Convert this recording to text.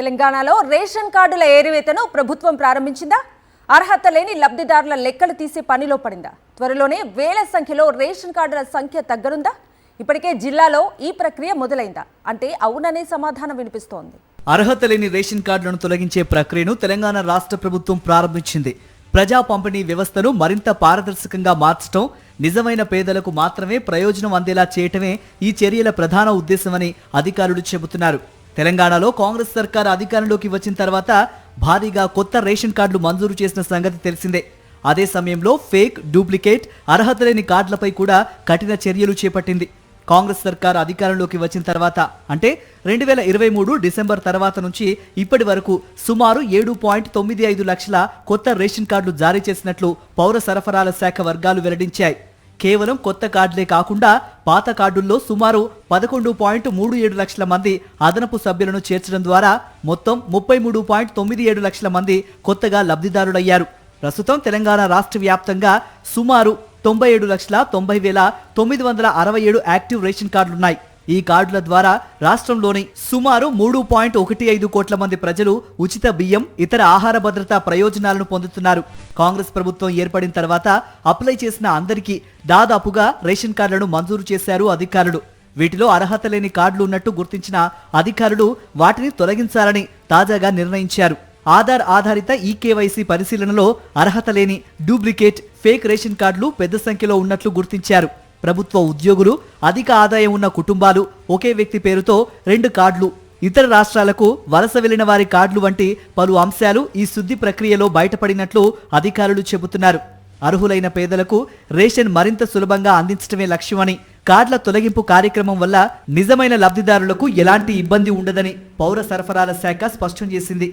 తెలంగాణలో రేషన్ కార్డుల ఏరివేతను ప్రభుత్వం ప్రారంభించిందా? అర్హత లేని లబ్ధిదారుల లెక్కలు తీసే పనిలో పడిందా? త్వరలోనే వేల సంఖ్యలో రేషన్ కార్డుల సంఖ్య తగ్గనుందా? ఇప్పటికే జిల్లాలో ఈ ప్రక్రియ మొదలైందా అంటే అవుననే సమాధానం వినిపిస్తోంది. అర్హత లేని రేషన్ కార్డులను తొలగించే ప్రక్రియను తెలంగాణ రాష్ట్ర ప్రభుత్వం ప్రారంభించింది. ప్రజా పంపిణీ వ్యవస్థను మరింత పారదర్శకంగా మార్చడం, నిజమైన పేదలకు మాత్రమే ప్రయోజనం అందేలా చేయటమే ఈ చర్యల ప్రధాన ఉద్దేశమని అధికారులు చెబుతున్నారు. తెలంగాణలో కాంగ్రెస్ సర్కార్ అధికారంలోకి వచ్చిన తర్వాత భారీగా కొత్త రేషన్ కార్డులు మంజూరు చేసిన సంగతి తెలిసిందే. అదే సమయంలో ఫేక్, డూప్లికేట్, అర్హత లేని కార్డులపై కూడా కఠిన చర్యలు చేపట్టింది. కాంగ్రెస్ సర్కార్ అధికారంలోకి వచ్చిన తర్వాత అంటే 2023 డిసెంబర్ తర్వాత నుంచి ఇప్పటి వరకు సుమారు 7.95 లక్షల కొత్త రేషన్ కార్డులు జారీ చేసినట్లు పౌర సరఫరాల శాఖ వర్గాలు వెల్లడించాయి. కేవలం కొత్త కార్డులే కాకుండా పాత కార్డుల్లో సుమారు 11.37 లక్షల మంది అదనపు సభ్యులను చేర్చడం ద్వారా మొత్తం 33.97 లక్షల మంది కొత్తగా లబ్ధిదారులయ్యారు. ప్రస్తుతం తెలంగాణ రాష్ట్ర వ్యాప్తంగా సుమారు 97,90,967 యాక్టివ్ రేషన్ కార్డులున్నాయి. ఈ కార్డుల ద్వారా రాష్ట్రంలోని సుమారు 3.15 కోట్ల మంది ప్రజలు ఉచిత బియ్యం, ఇతర ఆహార భద్రతా ప్రయోజనాలను పొందుతున్నారు. కాంగ్రెస్ ప్రభుత్వం ఏర్పడిన తర్వాత అప్లై చేసిన అందరికీ దాదాపుగా రేషన్ కార్డులను మంజూరు చేశారు అధికారులు. వీటిలో అర్హత లేని కార్డులు ఉన్నట్టు గుర్తించిన అధికారులు వాటిని తొలగించాలని తాజాగా నిర్ణయించారు. ఆధార్ ఆధారిత ఈకేవైసీ పరిశీలనలో అర్హత లేని, డూప్లికేట్, ఫేక్ రేషన్ కార్డులు పెద్ద సంఖ్యలో ఉన్నట్లు గుర్తించారు. ప్రభుత్వ ఉద్యోగులు, అధిక ఆదాయం ఉన్న కుటుంబాలు, ఒకే వ్యక్తి పేరుతో 2 కార్డులు, ఇతర రాష్ట్రాలకు వలస వెళ్లిన వారి కార్డులు వంటి పలు అంశాలు ఈ శుద్ధి ప్రక్రియలో బయటపడినట్లు అధికారులు చెబుతున్నారు. అర్హులైన పేదలకు రేషన్ మరింత సులభంగా అందించడమే లక్ష్యమని, కార్డుల తొలగింపు కార్యక్రమం వల్ల నిజమైన లబ్ధిదారులకు ఎలాంటి ఇబ్బంది ఉండదని పౌర సరఫరాల శాఖ స్పష్టం చేసింది.